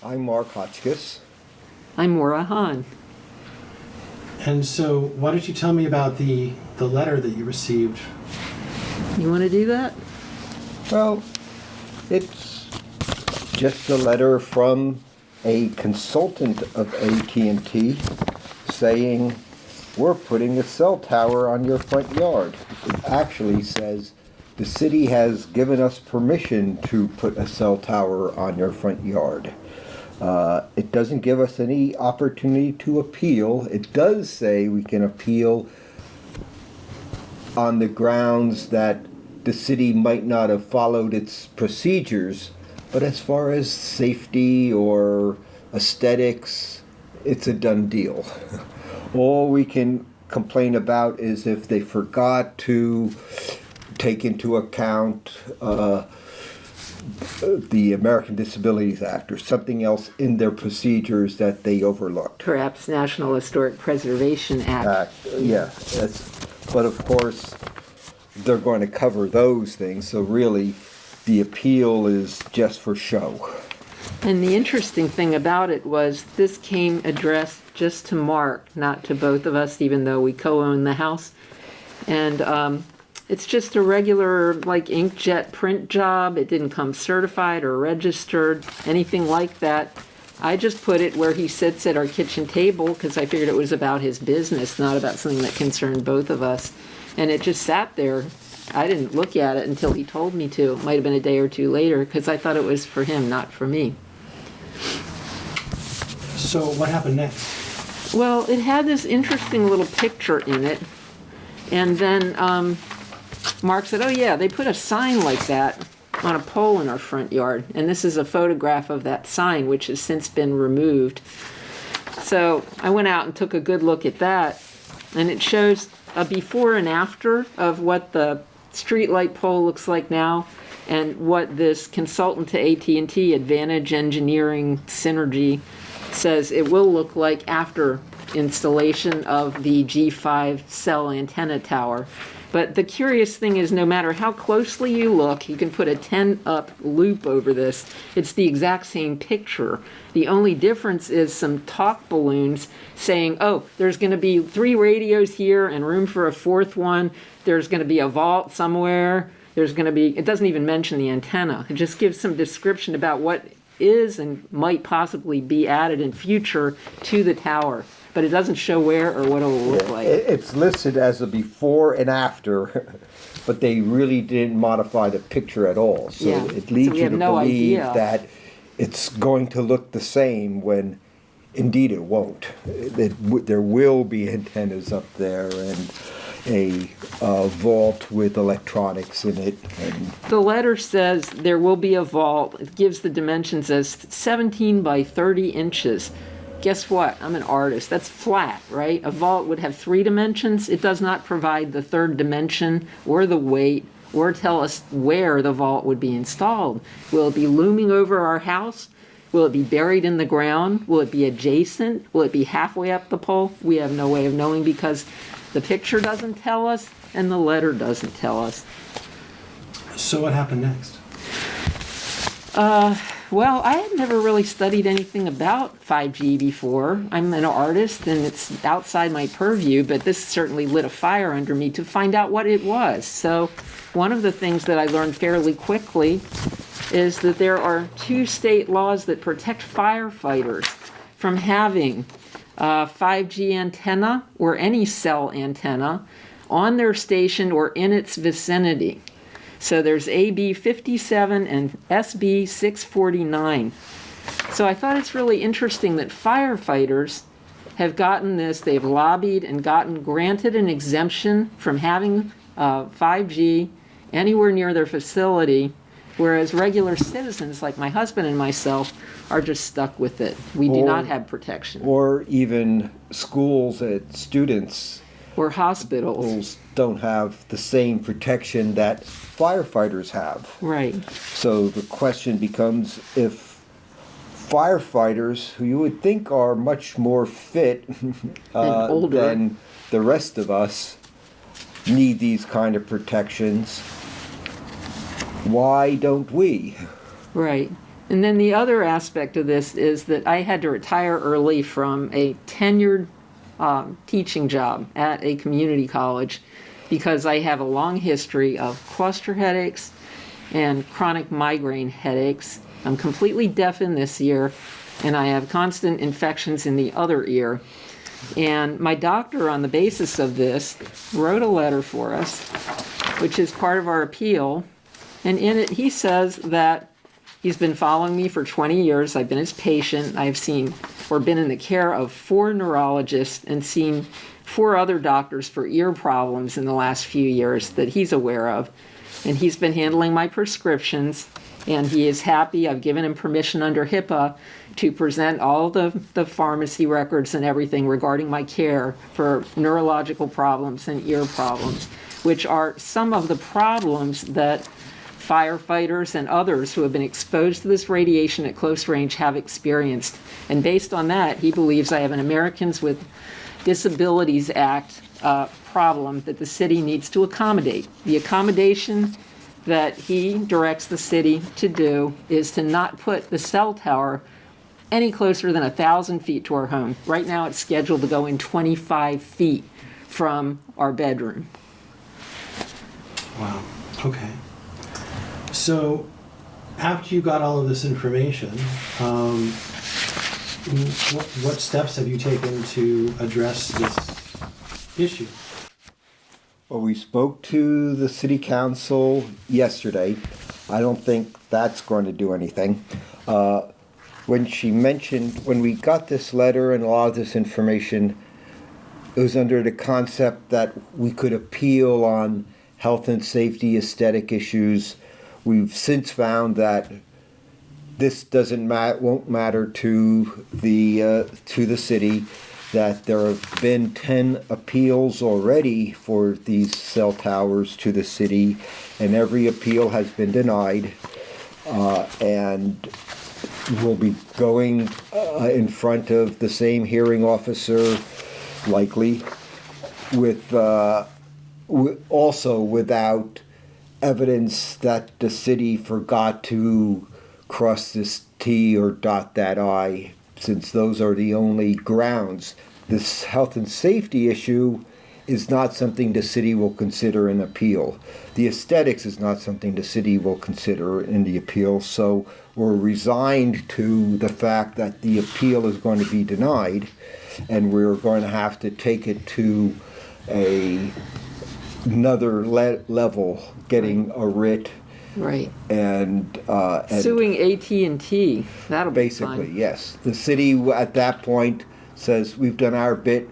I'm Mark Hotchkiss. I'm Moira Hahn. And so, why don't you tell me about the letter that you received? You want to do that? Well, it's just a letter from a consultant of AT&T saying, we're putting a cell tower on your front yard. It actually says, the city has given us permission to put a cell tower on your front yard. It doesn't give us any opportunity to appeal. It does say we can appeal on the grounds that the city might not have followed its procedures, but as far as safety or aesthetics, it's a done deal. All we can complain about is if they forgot to take into account the American Disabilities Act or something else in their procedures that they overlooked. Perhaps National Historic Preservation Act. Yeah, but of course they're going to cover those things, so really the appeal is just for show. And the interesting thing about it was this came addressed just to Mark, not to both of us, even though we co-own the house. And it's just a regular, like, inkjet print job. It didn't come certified or registered, anything like that. I just put it where he sits at our kitchen table because I figured it was about his business, not about something that concerned both of us. And it just sat there. I didn't look at it until he told me to. It might have been a day or two later because I thought it was for him, not for me. So what happened next? Well, it had this interesting little picture in it. And then Mark said, oh yeah, they put a sign like that on a pole in our front yard. And this is a photograph of that sign, which has since been removed. So I went out and took a good look at that. And it shows a before and after of what the streetlight pole looks like now and what this consultant to AT&T, Advantage Engineering Synergy, says it will look like after installation of the G5 cell antenna tower. But the curious thing is no matter how closely you look, you can put a 10-up loop over this. It's the exact same picture. The only difference is some talk balloons saying, oh, there's going to be 3 radios here and room for a 4th one. There's going to be a vault somewhere. There's going to be, it doesn't even mention the antenna. It just gives some description about what is and might possibly be added in future to the tower. But it doesn't show where or what it will look like. It's listed as a before and after, but they really didn't modify the picture at all. So it leads you to believe that it's going to look the same when indeed it won't. There will be antennas up there and a vault with electronics in it. And the letter says there will be a vault. It gives the dimensions as 17 by 30 inches. Guess what? I'm an artist. That's flat, right? A vault would have 3 dimensions. It does not provide the 3rd dimension or the weight or tell us where the vault would be installed. Will it be looming over our house? Will it be buried in the ground? Will it be adjacent? Will it be halfway up the pole? We have no way of knowing because the picture doesn't tell us and the letter doesn't tell us. So what happened next? Well, I had never really studied anything about 5G before. I'm an artist and it's outside my purview, but this certainly lit a fire under me to find out what it was. So one of the things that I learned fairly quickly is that there are 2 state laws that protect firefighters from having 5G antenna or any cell antenna on their station or in its vicinity. So there's AB 57 and SB 649. So I thought it's really interesting that firefighters have gotten this, they've lobbied and gotten granted an exemption from having 5G anywhere near their facility, whereas regular citizens like my husband and myself are just stuck with it. We do not have protection. Or even schools and students or hospitals don't have the same protection that firefighters have. Right. So the question becomes if firefighters, who you would think are much more fit than the rest of us, need these kind of protections, why don't we? Right. And then the other aspect of this is that I had to retire early from a tenured teaching job at a community college because I have a long history of cluster headaches and chronic migraine headaches. I'm completely deaf in this ear, and I have constant infections in the other ear. And my doctor, on the basis of this, wrote a letter for us, which is part of our appeal. And in it, he says that he's been following me for 20 years. I've been his patient. I've seen or been in the care of 4 neurologists and seen 4 other doctors for ear problems in the last few years that he's aware of. And he's been handling my prescriptions, and he is happy. I've given him permission under HIPAA to present all the pharmacy records and everything regarding my care for neurological problems and ear problems, which are some of the problems that firefighters and others who have been exposed to this radiation at close range have experienced. And based on that, he believes I have an Americans with Disabilities Act problem that the city needs to accommodate. The accommodation that he directs the city to do is to not put the cell tower any closer than 1,000 feet to our home. Right now it's scheduled to go in 25 feet from our bedroom. Wow. Okay. So after you got all of this information, what steps have you taken to address this issue? Well, we spoke to the city council yesterday. I don't think that's going to do anything. When we got this letter and a lot of this information, it was under the concept that we could appeal on health and safety aesthetic issues. We've since found that this won't matter to the city, that there have been 10 appeals already for these cell towers to the city, and every appeal has been denied, and we'll be going in front of the same hearing officer, likely, with also without evidence that the city forgot to cross this T or dot that I, since those are the only grounds. This health and safety issue is not something the city will consider an appeal. The aesthetics is not something the city will consider in the appeal, so we're resigned to the fact that the appeal is going to be denied, and we're going to have to take it to another level, getting a writ. Right. And suing AT&T. That'll be basically, fun. yes. The city at that point says, we've done our bit,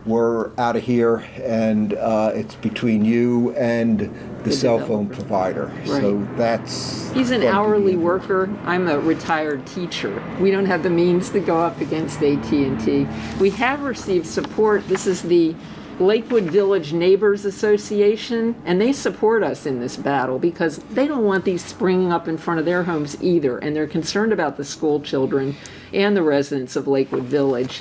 we're out of here, and it's between you and the cell phone provider. Right. So that's... He's an going to hourly be- worker. I'm a retired teacher. We don't have the means to go up against AT&T. We have received support. This is the Lakewood Village Neighbors Association, and they support us in this battle because they don't want these springing up in front of their homes either, and they're concerned about the school children and the residents of Lakewood Village.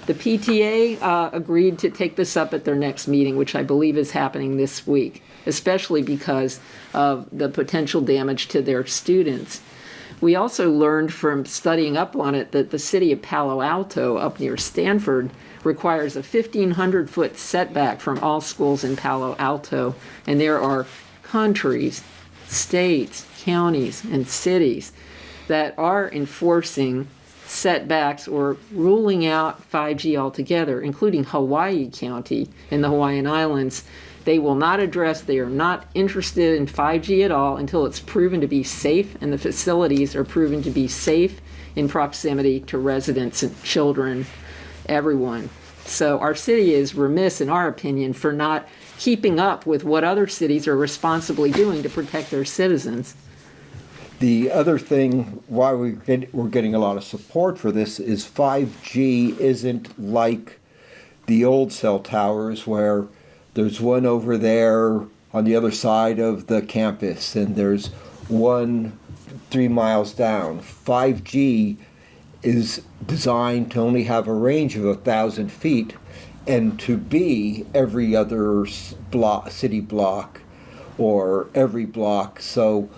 The PTA agreed to take this up at their next meeting, which I believe is happening this week, especially because of the potential damage to their students. We also learned from studying up on it that the city of Palo Alto, up near Stanford, requires a 1,500-foot setback from all schools in Palo Alto, and there are countries, states, counties, and cities that are enforcing setbacks or ruling out 5G altogether, including Hawaii County in the Hawaiian Islands. They will not address, they are not interested in 5G at all until it's proven to be safe, and the facilities are proven to be safe in proximity to residents and children, everyone. So our city is remiss, in our opinion, for not keeping up with what other cities are responsibly doing to protect their citizens. The other thing why we're getting a lot of support for this is 5G isn't like the old cell towers where there's one over there on the other side of the campus and there's one 3 miles down. 5G is designed to only have a range of 1,000 feet and to be every other city block or every block. So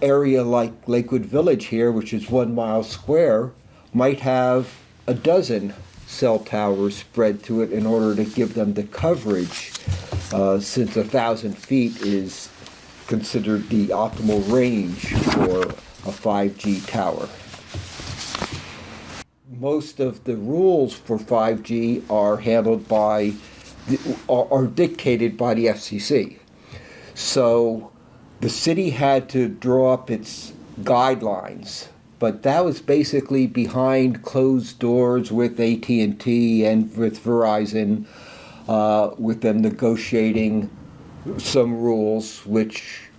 area like Lakewood Village here, which is 1 mile square, might have a dozen cell towers spread to it in order to give them the coverage, since 1,000 feet is considered the optimal range for a 5G tower. Most of the rules for 5G are handled by, are dictated by the FCC. So the city had to draw up its guidelines, but that was basically behind closed doors with AT&T and with Verizon, with them negotiating some rules, which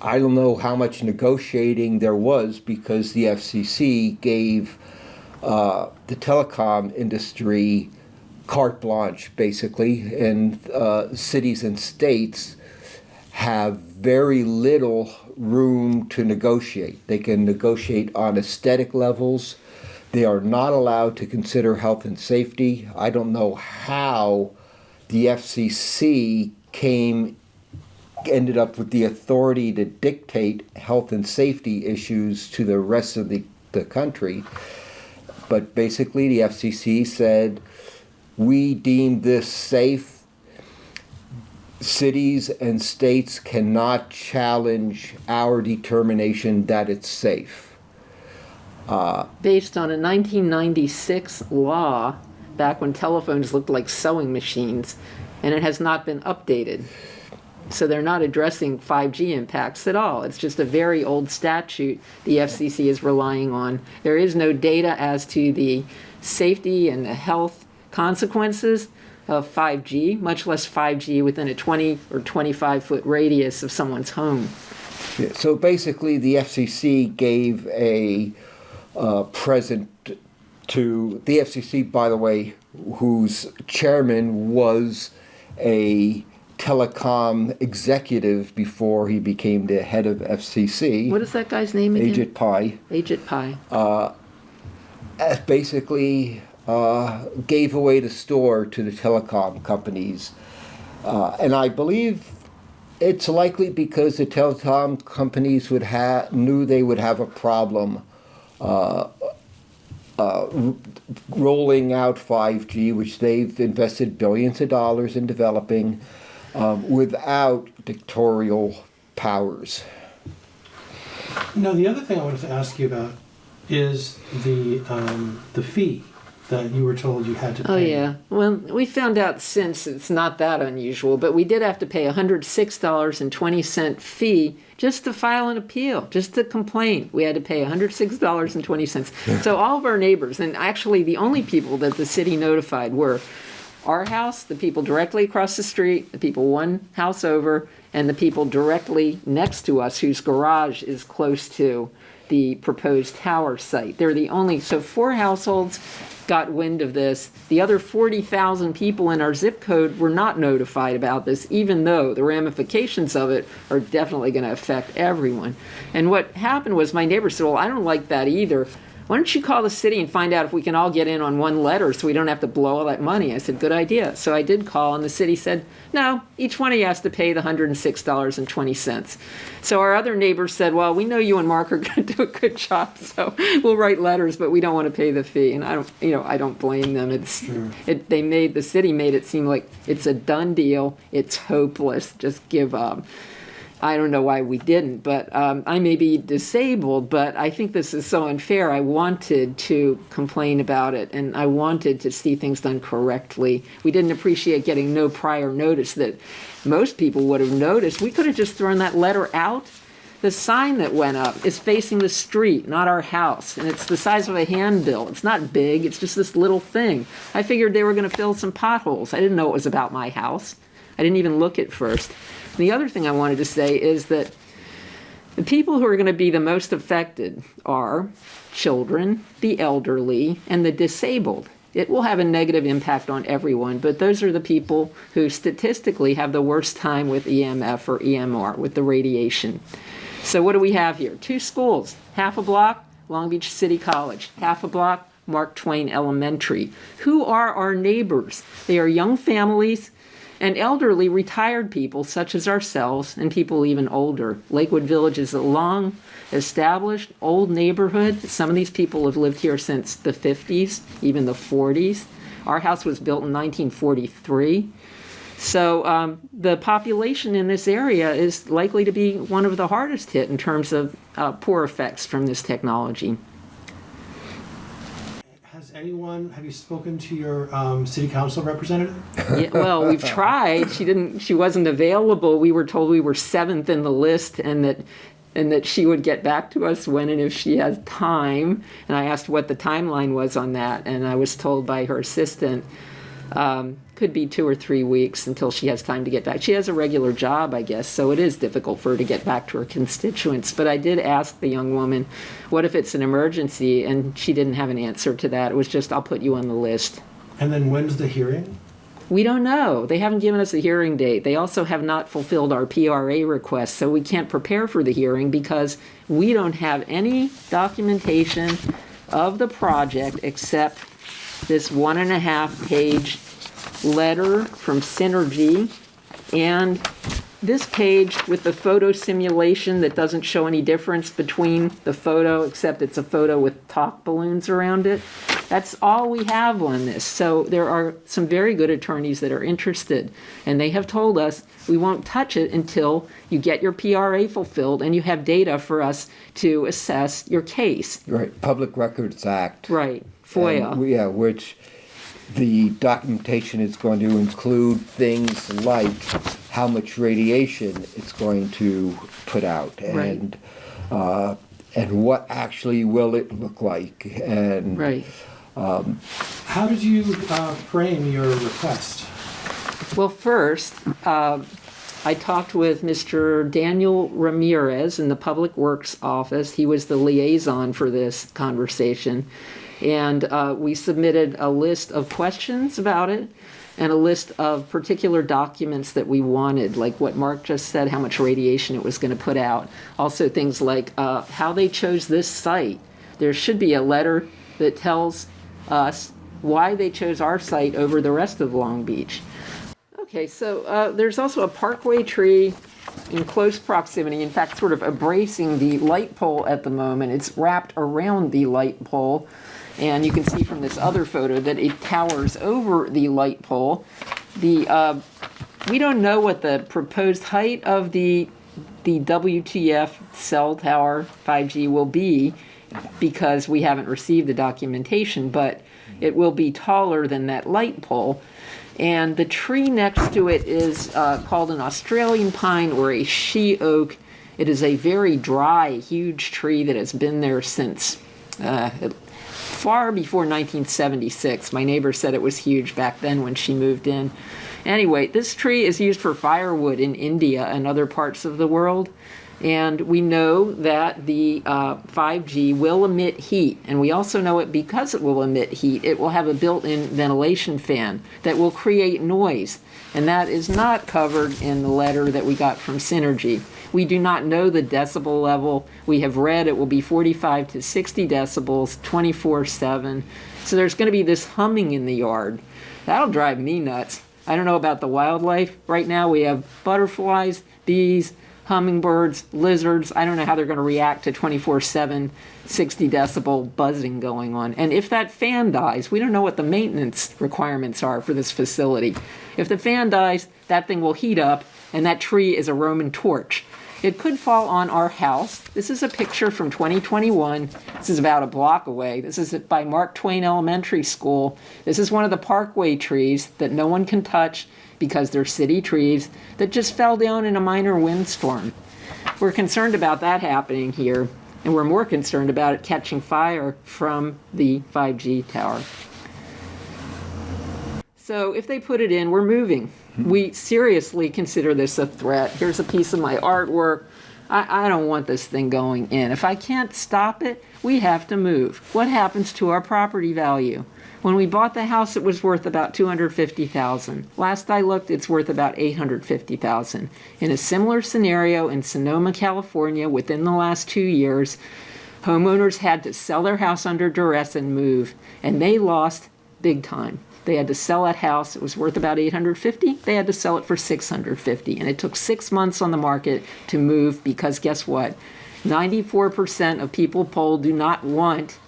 I don't know how much negotiating there was, because the FCC gave the telecom industry carte blanche, basically, and cities and states have very little room to negotiate. They can negotiate on aesthetic levels. They are not allowed to consider health and safety. I don't know how the FCC ended up with the authority to dictate health and safety issues to the rest of the country. But basically the FCC said, we deem this safe. Cities and states cannot challenge our determination that it's safe. Based on a 1996 law, back when telephones looked like sewing machines, and it has not been updated. So they're not addressing 5G impacts at all. It's just a very old statute the FCC is relying on. There is no data as to the safety and the health consequences of 5G, much less 5G within a 20 or 25-foot radius of someone's home. Yeah, so basically the FCC gave a present to the FCC, by the way, whose chairman was a telecom executive before he became the head of FCC. What is that guy's name again? Ajit Pai. Ajit Pai. Basically gave away the store to the telecom companies. And I believe it's likely because the telecom companies knew they would have a problem rolling out 5G, which they've invested billions of dollars in developing, without dictatorial powers. Now, the other thing I wanted to ask you about is the fee that you were told you had to pay. Oh, yeah. Well, we found out since it's not that unusual, but we did have to pay a $106.20 fee just to file an appeal, just to complain. We had to pay $106.20. So all of our neighbors, and actually the only people that the city notified were our house, the people directly across the street, the people one house over, and the people directly next to us whose garage is close to the proposed tower site. They're the only, so 4 households got wind of this. The other 40,000 people in our zip code were not notified about this, even though the ramifications of it are definitely going to affect everyone. And what happened was my neighbor said, well, I don't like that either. Why don't you call the city and find out if we can all get in on one letter so we don't have to blow all that money? I said, good idea. So I did call, and the city said, no, each one of you has to pay the $106.20. So our other neighbors said, well, we know you and Mark are going to do a good job, so we'll write letters, but we don't want to pay the fee. And I don't blame them. The city made it seem like it's a done deal. It's hopeless. Just give up. I don't know why we didn't, but I may be disabled, but I think this is so unfair. I wanted to complain about it, and I wanted to see things done correctly. We didn't appreciate getting no prior notice that most people would have noticed. We could have just thrown that letter out. The sign that went up is facing the street, not our house, and it's the size of a handbill. It's not big. It's just this little thing. I figured they were going to fill some potholes. I didn't know it was about my house. I didn't even look at first. The other thing I wanted to say is that the people who are going to be the most affected are children, the elderly, and the disabled. It will have a negative impact on everyone, but those are the people who statistically have the worst time with EMF or EMR, with the radiation. So what do we have here? 2 schools, half a block, Long Beach City College, half a block, Mark Twain Elementary. Who are our neighbors? They are young families. and elderly retired people such as ourselves and people even older. Lakewood Village is a long established old neighborhood. Some of these people have lived here since the 50s, even the 40s. Our house was built in 1943. So the population in this area is likely to be one of the hardest hit in terms of poor effects from this technology. Have you spoken to your city council representative? Yeah, well, we've tried. She wasn't available. We were told we were 7th in the list and that she would get back to us when and if she has time. And I asked what the timeline was on that, and I was told by her assistant, could be 2 or 3 weeks until she has time to get back. She has a regular job, I guess, so it is difficult for her to get back to her constituents. But I did ask the young woman, what if it's an emergency? And she didn't have an answer to that. It was just, I'll put you on the list. And then when's the hearing? We don't know. They haven't given us a hearing date. They also have not fulfilled our PRA request, so we can't prepare for the hearing because we don't have any documentation of the project except this 1.5-page letter from Synergy and this page with the photo simulation that doesn't show any difference between the photo except it's a photo with talk balloons around it. That's all we have on this. So there are some very good attorneys that are interested, and they have told us we won't touch it until you get your PRA fulfilled and you have data for us to assess your case. Right, Public Records Act. Right, FOIA. And, yeah, which the documentation is going to include things like how much radiation it's going to put out and what actually will it look like. And right. How did you frame your request? Well, first, I talked with Mr. Daniel Ramirez in the Public Works office. He was the liaison for this conversation. And we submitted a list of questions about it and a list of particular documents that we wanted, like what Mark just said, how much radiation it was going to put out. Also things like how they chose this site. There should be a letter that tells us why they chose our site over the rest of Long Beach. Okay, so there's also a parkway tree in close proximity, in fact, sort of embracing the light pole at the moment. It's wrapped around the light pole. And you can see from this other photo that it towers over the light pole. We don't know what the proposed height of the WTF cell tower 5G will be because we haven't received the documentation, but it will be taller than that light pole. And the tree next to it is called an Australian pine or a she oak. It is a very dry, huge tree that has been there since far before 1976. My neighbor said it was huge back then when she moved in. Anyway, this tree is used for firewood in India and other parts of the world. And we know that the 5G will emit heat. And we also know it because it will emit heat, it will have a built-in ventilation fan that will create noise. And that is not covered in the letter that we got from Synergy. We do not know the decibel level. We have read it will be 45 to 60 decibels, 24/7. So there's going to be this humming in the yard. That'll drive me nuts. I don't know about the wildlife. Right now we have butterflies, bees, hummingbirds, lizards. I don't know how they're going to react to 24/7, 60 decibel buzzing going on. And if that fan dies, we don't know what the maintenance requirements are for this facility. If the fan dies, that thing will heat up, and that tree is a Roman torch. It could fall on our house. This is a picture from 2021. This is about a block away. This is by Mark Twain Elementary School. This is one of the parkway trees that no one can touch because they're city trees that just fell down in a minor windstorm. We're concerned about that happening here, and we're more concerned about it catching fire from the 5G tower. So if they put it in, we're moving. We seriously consider this a threat. Here's a piece of my artwork. I don't want this thing going in. If I can't stop it, we have to move. What happens to our property value? When we bought the house, it was worth about $250,000. Last I looked, it's worth about $850,000. In a similar scenario in Sonoma, California, within the last 2 years, homeowners had to sell their house under duress and move, and they lost big time. They had to sell that house. It was worth about $850. They had to sell it for $650. And it took 6 months on the market to move because guess what? 94% of people polled do not want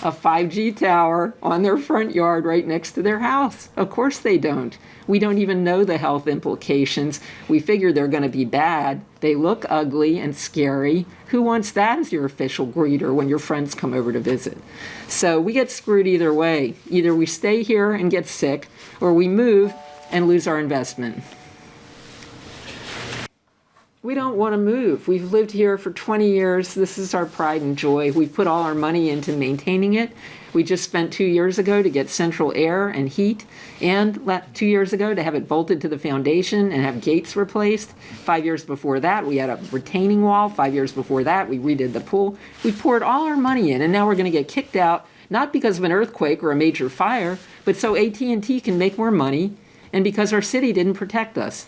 a 5G tower on their front yard right next to their house. Of course they don't. We don't even know the health implications. We figure they're going to be bad. They look ugly and scary. Who wants that as your official greeter when your friends come over to visit? So we get screwed either way. Either we stay here and get sick, or we move and lose our investment. We don't want to move. We've lived here for 20 years. This is our pride and joy. We've put all our money into maintaining it. We just spent 2 years ago to get central air and heat, and 2 years ago to have it bolted to the foundation and have gates replaced. 5 years before that, we had a retaining wall. 5 years before that, we redid the pool. We poured all our money in, and now we're going to get kicked out, not because of an earthquake or a major fire, but so AT&T can make more money, and because our city didn't protect us.